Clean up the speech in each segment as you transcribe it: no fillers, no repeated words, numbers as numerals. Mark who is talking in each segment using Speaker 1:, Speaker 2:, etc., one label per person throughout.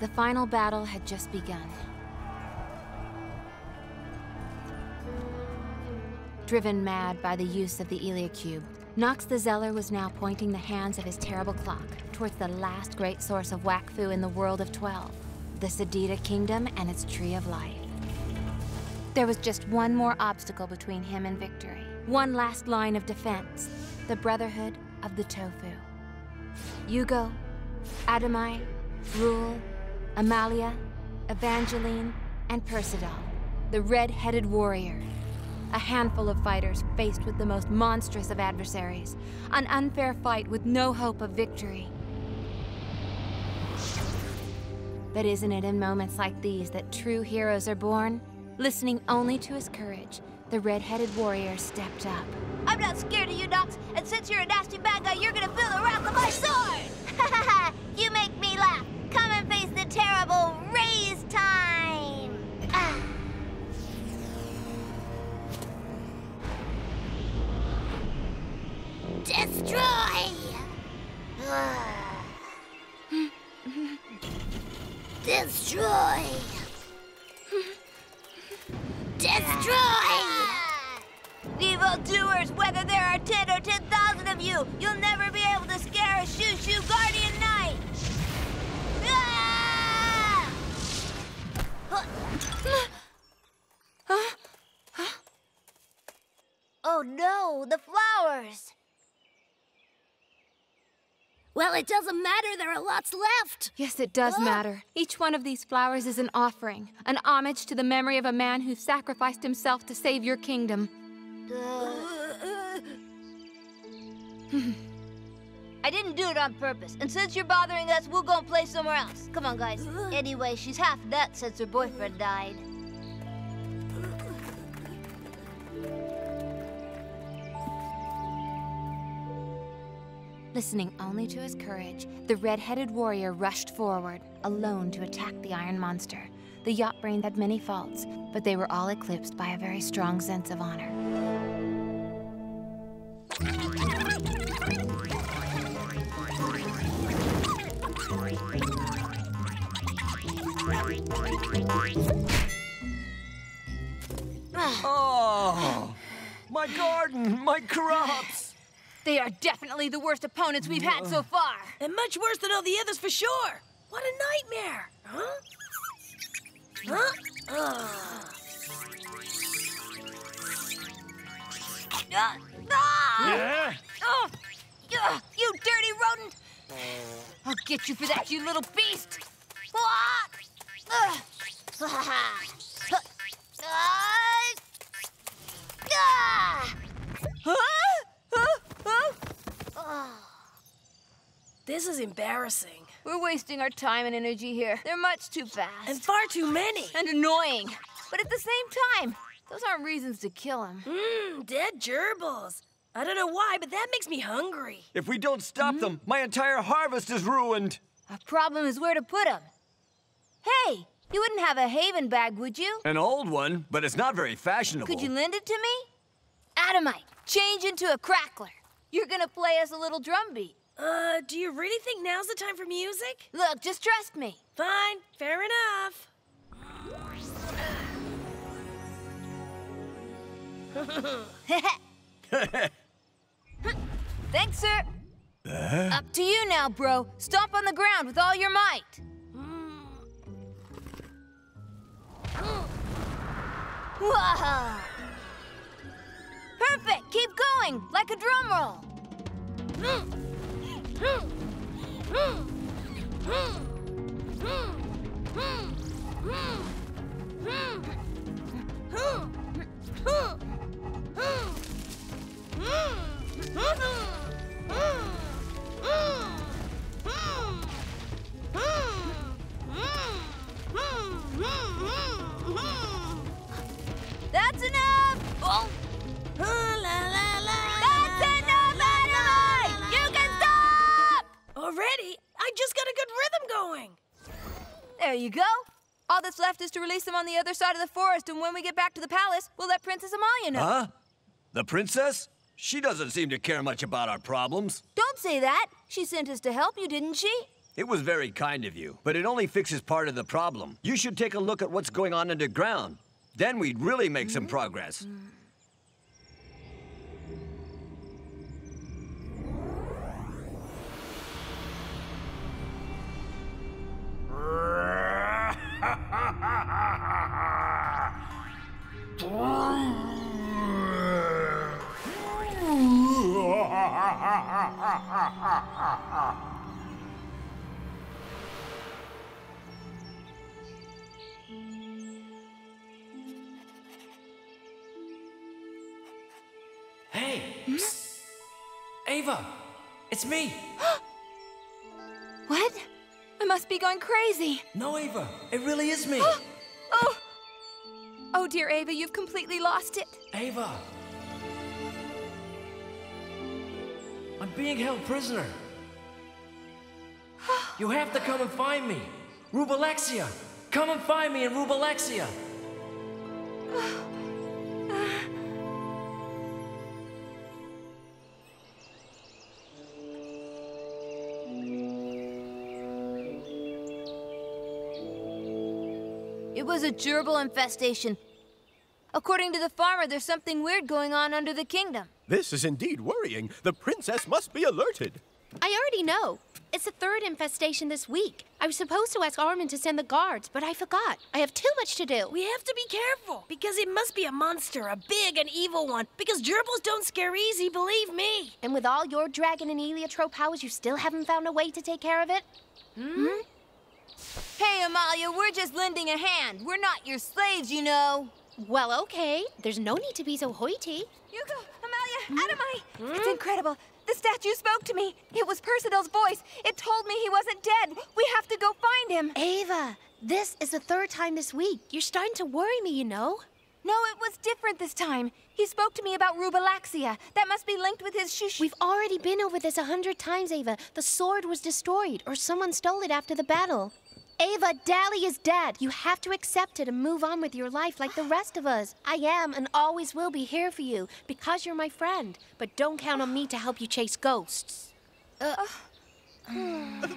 Speaker 1: The final battle had just begun. Driven mad by the use of the Elia Cube, Nox the Zealor was now pointing the hands of his terrible clock towards the last great source of Wakfu in the world of 12, the Sadida Kingdom and its Tree of Life. There was just one more obstacle between him and victory. One last line of defense, the Brotherhood of the Tofu. Hugo, Adamai, Rule, Amalia, Evangeline, and Persidal, the red-headed warrior. A handful of fighters faced with the most monstrous of adversaries. An unfair fight with no hope of victory. But isn't it in moments like these that true heroes are born? Listening only to his courage, the red-headed warrior stepped up.
Speaker 2: I'm not scared of you, Nox, and since you're a nasty bad guy, you're gonna feel the wrath of my sword! Ha ha ha! You make me laugh! Come and face the terrible raise time! Ah. Destroy! Destroy! Destroy! Evil doers, whether there are 10 or 10,000 of you, you'll never be able to scare a Shoo-Shoo Guardian Knight! Ah! Oh no, the flowers! Well, it doesn't matter, there are lots left!
Speaker 1: Yes, it does matter. Each one of these flowers is an offering, an homage to the memory of a man who sacrificed himself to save your kingdom.
Speaker 2: I didn't do it on purpose, and since you're bothering us, we'll go and play somewhere else. Come on, guys. Anyway, she's half nuts since her boyfriend died.
Speaker 1: Listening only to his courage, the red-headed warrior rushed forward, alone to attack the iron monster. The yacht brain had many faults, but they were all eclipsed by a very strong sense of honor.
Speaker 3: Oh, my garden, my crops.
Speaker 1: They are definitely the worst opponents we've had so far.
Speaker 4: And much worse than all the others for sure. What a nightmare. Huh? Huh?
Speaker 3: Yeah?
Speaker 2: Oh, you dirty rodent! I'll get you for that, you little beast!
Speaker 4: This is embarrassing.
Speaker 2: We're wasting our time and energy here. They're much too fast.
Speaker 4: And far too many.
Speaker 2: And annoying. But at the same time, those aren't reasons to kill him.
Speaker 4: Dead gerbils. I don't know why, but that makes me hungry.
Speaker 3: If we don't stop them, my entire harvest is ruined.
Speaker 2: Our problem is where to put them. Hey, you wouldn't have a Haven bag, would you?
Speaker 3: An old one, but it's not very fashionable.
Speaker 2: Could you lend it to me? Adamite, change into a crackler. You're gonna play us a little drum beat.
Speaker 4: Do you really think now's the time for music?
Speaker 2: Look, just trust me.
Speaker 4: Fine, fair enough.
Speaker 2: Thanks, sir. Up to you now, bro. Stomp on the ground with all your might. Whoa! Perfect! Keep going, like a drum roll. That's enough! Oh. That's enough, Adamite! You can stop!
Speaker 4: Already? I just got a good rhythm going.
Speaker 2: There you go. All that's left is to release them on the other side of the forest, and when we get back to the palace, we'll let Princess Amalia know.
Speaker 3: Huh? The princess? She doesn't seem to care much about our problems.
Speaker 2: Don't say that. She sent us to help you, didn't she?
Speaker 3: It was very kind of you, but it only fixes part of the problem. You should take a look at what's going on underground. Then we'd really make some progress.
Speaker 5: Hey! Psst. Ava! It's me!
Speaker 1: What? I must be going crazy.
Speaker 5: No, Ava! It really is me!
Speaker 1: Oh! Oh, dear Ava, you've completely lost it.
Speaker 5: Ava! I'm being held prisoner. You have to come and find me. Rubalexia! Come and find me in Rubalexia!
Speaker 2: It was a gerbil infestation. According to the farmer, there's something weird going on under the kingdom.
Speaker 6: This is indeed worrying. The princess must be alerted.
Speaker 7: I already know. It's the third infestation this week. I was supposed to ask Armin to send the guards, but I forgot. I have too much to do.
Speaker 4: We have to be careful, because it must be a monster, a big and evil one. Because gerbils don't scare easy, believe me.
Speaker 7: And with all your dragon and heliotrope powers, you still haven't found a way to take care of it?
Speaker 2: Hey, Amalia, we're just lending a hand. We're not your slaves, you know.
Speaker 7: Well, okay. There's no need to be so hoity.
Speaker 1: Hugo, Amalia, Adamai! It's incredible. The statue spoke to me. It was Percival's voice. It told me he wasn't dead. We have to go find him.
Speaker 7: Ava, this is the third time this week. You're starting to worry me, you know?
Speaker 1: No, it was different this time. He spoke to me about Rubalaxia. That must be linked with his shush.
Speaker 7: We've already been over this 100 times, Ava. The sword was destroyed, or someone stole it after the battle. Ava, Dally is dead. You have to accept it and move on with your life like the rest of us. I am and always will be here for you because you're my friend. But don't count on me to help you chase ghosts.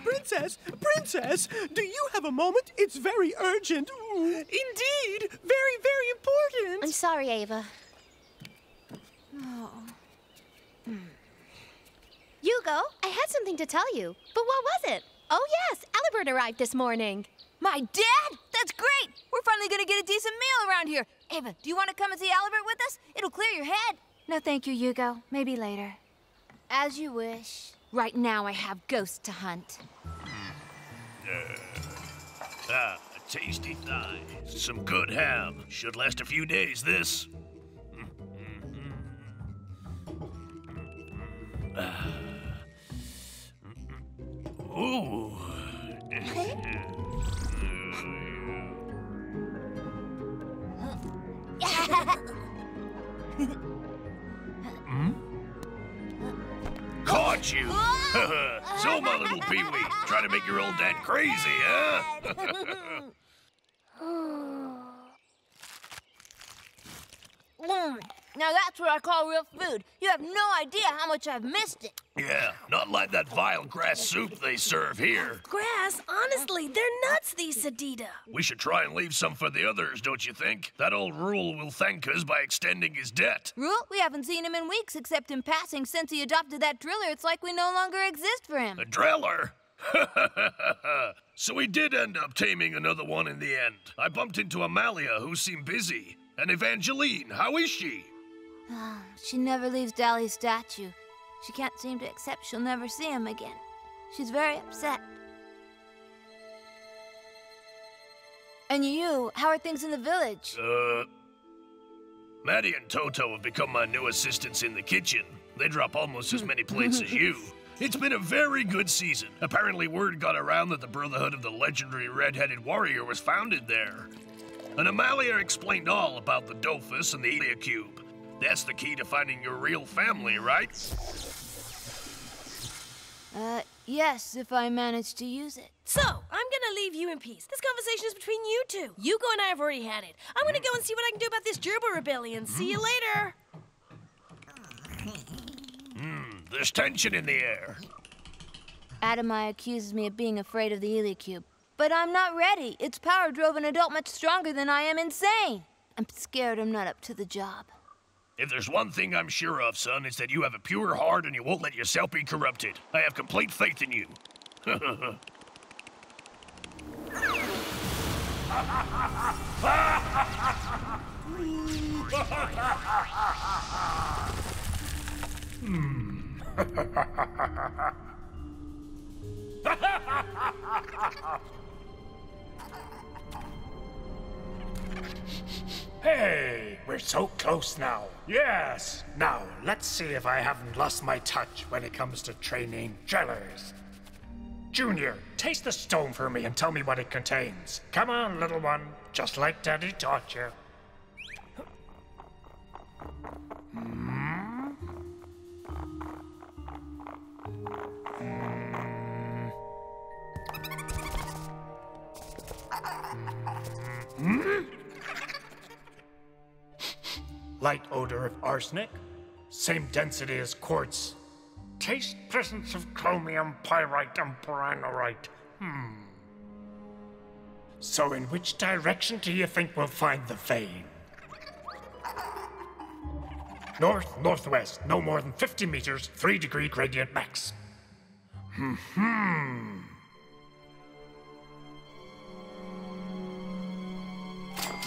Speaker 6: Princess! Princess! Do you have a moment? It's very urgent. Indeed! Very, very important!
Speaker 7: I'm sorry, Ava. Hugo, I had something to tell you. But what was it? Oh, yes, Albert arrived this morning.
Speaker 2: My dad? That's great! We're finally gonna get a decent meal around here. Ava, do you want to come and see Albert with us? It'll clear your head.
Speaker 1: No, thank you, Hugo. Maybe later.
Speaker 2: As you wish.
Speaker 1: Right now, I have ghosts to hunt.
Speaker 8: A tasty thigh. Some good ham. Should last a few days, this. Ooh. Caught you! So, my little peewee, try to make your old dad crazy, huh?
Speaker 2: Now that's what I call real food. You have no idea how much I've missed it.
Speaker 8: Yeah, not like that vile grass soup they serve here.
Speaker 4: Grass, honestly, they're nuts, these Sadida.
Speaker 8: We should try and leave some for the others, don't you think? That old Rule will thank us by extending his debt.
Speaker 2: Rule, we haven't seen him in weeks except in passing. Since he adopted that driller, it's like we no longer exist for him.
Speaker 8: A driller? So we did end up taming another one in the end. I bumped into Amalia, who seemed busy. And Evangeline, how is she?
Speaker 2: She never leaves Dally's statue. She can't seem to accept she'll never see him again. She's very upset. And you, how are things in the village?
Speaker 8: Maddie and Toto have become my new assistants in the kitchen. They drop almost as many plates as you. It's been a very good season. Apparently word got around that the Brotherhood of the legendary Red-Headed Warrior was founded there. And Amalia explained all about the Dolphus and the Elia Cube. That's the key to finding your real family, right?
Speaker 2: Yes, if I manage to use it.
Speaker 4: So, I'm gonna leave you in peace. This conversation is between you two. Hugo and I have already had it. I'm gonna go and see what I can do about this gerbil rebellion. See you later.
Speaker 8: There's tension in the air.
Speaker 1: Adamai accuses me of being afraid of the Heliocube. But I'm not ready. Its power drove an adult much stronger than I am insane. I'm scared I'm not up to the job.
Speaker 8: If there's one thing I'm sure of, son, it's that you have a pure heart and you won't let yourself be corrupted. I have complete faith in you.
Speaker 9: Hey, we're so close now. Yes. Now, let's see if I haven't lost my touch when it comes to training drillers. Junior, taste the stone for me and tell me what it contains. Come on, little one, just like Daddy taught you. Light odor of arsenic, same density as quartz. Taste presence of chromium, pyrite, and pyrite. So in which direction do you think we'll find the vein? North, northwest, no more than 50 meters, 3-degree gradient max.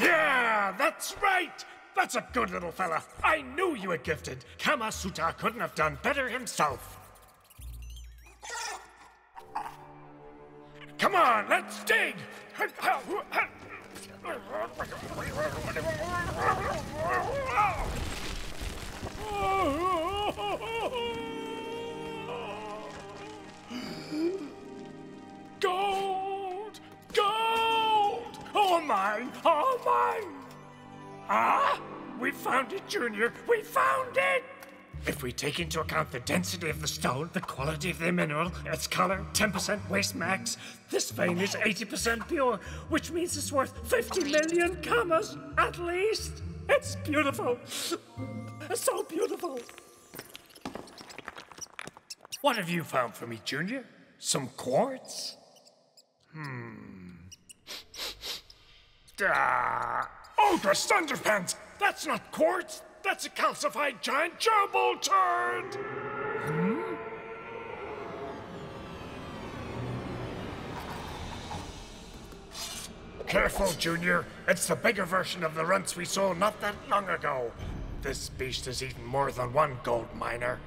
Speaker 9: Yeah, that's right! That's a good little fella. I knew you were gifted. Kamasuta couldn't have done better himself. Come on, let's dig! Gold! Gold! All mine! All mine! Ah! We found it, Junior! We found it! If we take into account the density of the stone, the quality of the mineral, its color, 10% waste max, this vein is 80% pure, which means it's worth 50 million kamas, at least. It's beautiful. It's so beautiful. What have you found for me, Junior? Some quartz? Ogre's Thunderpants! That's not quartz! That's a calcified giant gerbil turd! Careful, Junior. It's the bigger version of the runts we saw not that long ago. This beast has eaten more than one gold miner.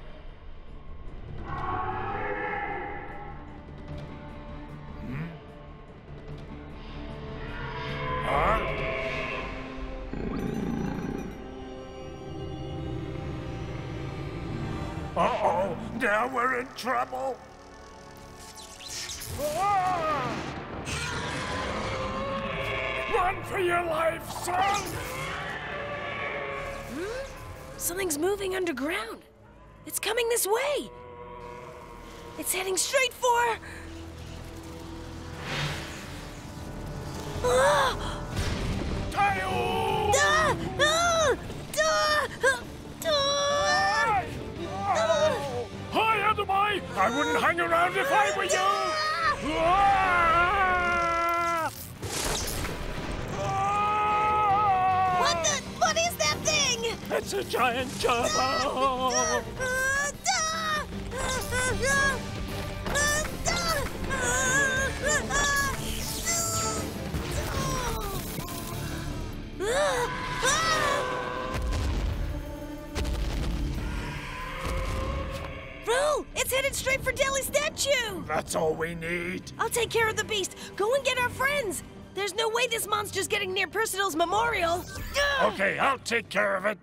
Speaker 9: Uh-oh, now we're in trouble. Ah! Run for your life, son!
Speaker 4: Something's moving underground. It's coming this way. It's heading straight for...
Speaker 9: Hi, Adamai! I wouldn't hang around if I were you!
Speaker 4: What is that thing?
Speaker 9: It's a giant gerbil!
Speaker 4: Bro, it's headed straight for Deli's statue!
Speaker 9: That's all we need.
Speaker 4: I'll take care of the beast. Go and get our friends. There's no way this monster's getting near Percival's memorial.
Speaker 9: Okay, I'll take care of it.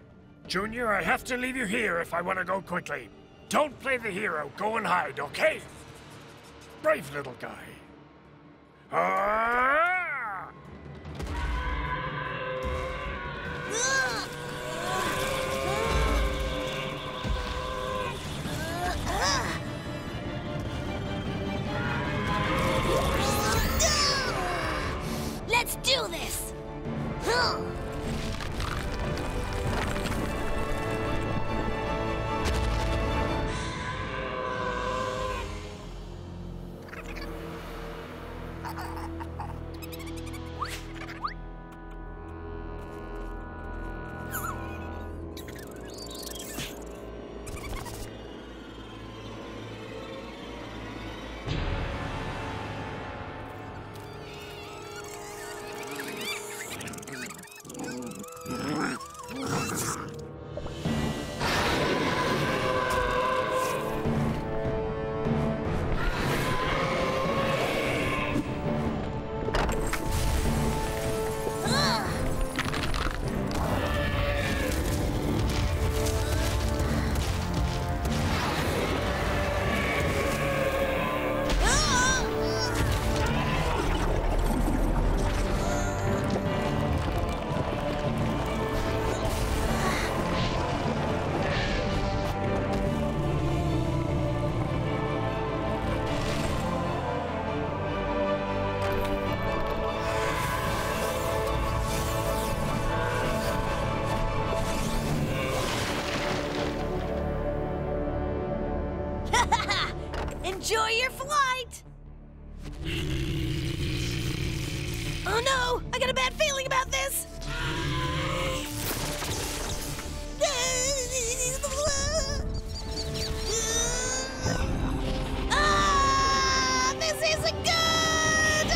Speaker 9: Junior, I have to leave you here if I want to go quickly. Don't play the hero. Go and hide, okay? Brave little guy.
Speaker 2: Let's do this!
Speaker 4: Enjoy your flight! Oh no! I got a bad feeling about this! Ah! This isn't good!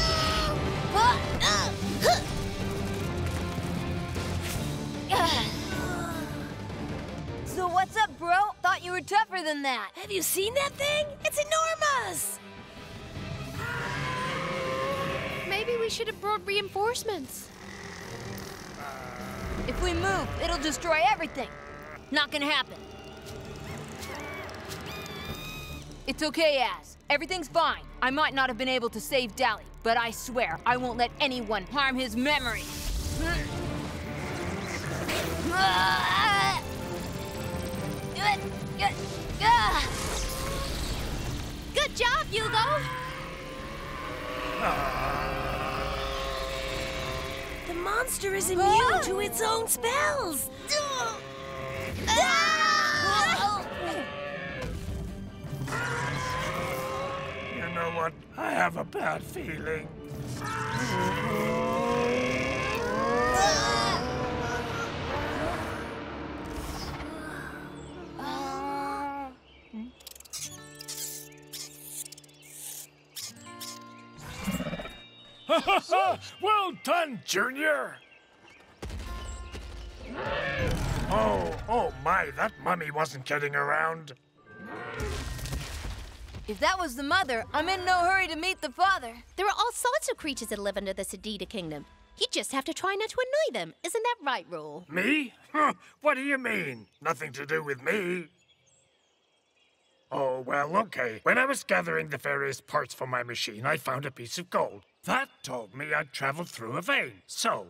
Speaker 2: So what's up, bro? Thought you were tougher than that.
Speaker 4: Have you seen that thing? It's enormous!
Speaker 7: Maybe we should have brought reinforcements.
Speaker 2: If we move, it'll destroy everything. Not gonna happen. It's okay, Az. Everything's fine. I might not have been able to save Dally, but I swear I won't let anyone harm his memory.
Speaker 7: Good job, Hugo!
Speaker 4: The monster is immune to its own spells!
Speaker 9: You know what? I have a bad feeling. Well done, Junior! Oh my, that mummy wasn't kidding around.
Speaker 2: If that was the mother, I'm in no hurry to meet the father.
Speaker 7: There are all sorts of creatures that live under the Sadida Kingdom. You just have to try not to annoy them. Isn't that right, Rule?
Speaker 9: Me? What do you mean? Nothing to do with me. Oh, well, okay. When I was gathering the various parts for my machine, I found a piece of gold. That told me I'd traveled through a vein. So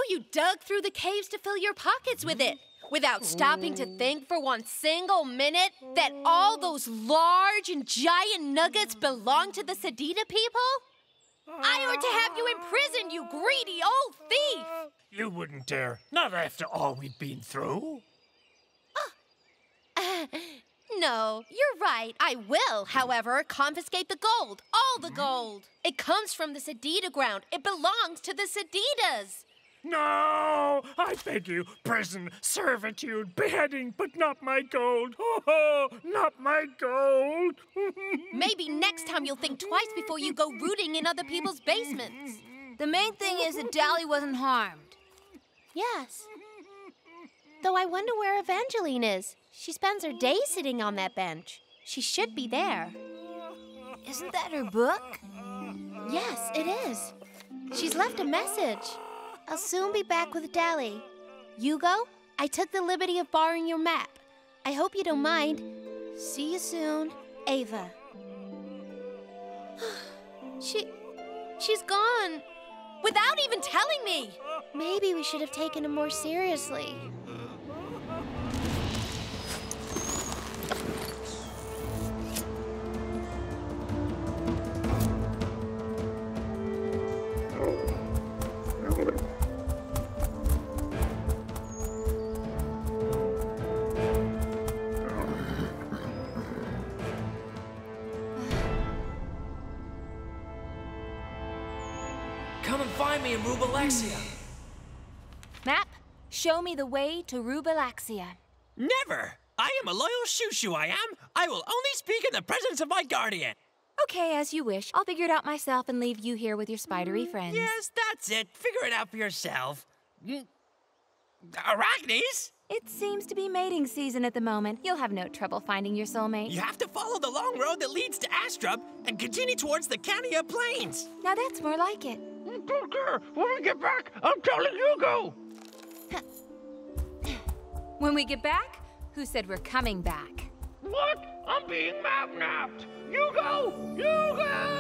Speaker 7: you dug through the caves to fill your pockets with it, without stopping to think for one single minute that all those large and giant nuggets belong to the Sadida people? I ought to have you imprisoned, you greedy old thief!
Speaker 9: You wouldn't dare. Not after all we've been through.
Speaker 7: No, you're right. I will, however, confiscate the gold. All the gold. It comes from the Sadida ground. It belongs to the Sadidas.
Speaker 9: No! I beg you, prison, servitude, beheading, but not my gold. Oh, not my gold.
Speaker 7: Maybe next time you'll think twice before you go rooting in other people's basements.
Speaker 2: The main thing is that Dally wasn't harmed.
Speaker 7: Yes. Though I wonder where Evangeline is. She spends her day sitting on that bench. She should be there.
Speaker 2: Isn't that her book?
Speaker 7: Yes, it is. She's left a message. I'll soon be back with Dally. Hugo, I took the liberty of borrowing your map. I hope you don't mind. See you soon, Ava. She's gone. Without even telling me. Maybe we should have taken it more seriously.
Speaker 5: Come and find me in Rubelexia.
Speaker 1: Map, show me the way to Rubelexia.
Speaker 10: Never! I am a loyal shoo-shoo, I am. I will only speak in the presence of my guardian.
Speaker 1: Okay, as you wish. I'll figure it out myself and leave you here with your spidery friends.
Speaker 10: Yes, that's it. Figure it out for yourself. Arachnes?
Speaker 1: It seems to be mating season at the moment. You'll have no trouble finding your soulmate.
Speaker 10: You have to follow the long road that leads to Astrub and continue towards the Cania Plains.
Speaker 1: Now that's more like it.
Speaker 9: Doctor, when we get back, I'm telling Hugo.
Speaker 1: When we get back? Who said we're coming back?
Speaker 9: What? I'm being map-napped. Hugo! Hugo!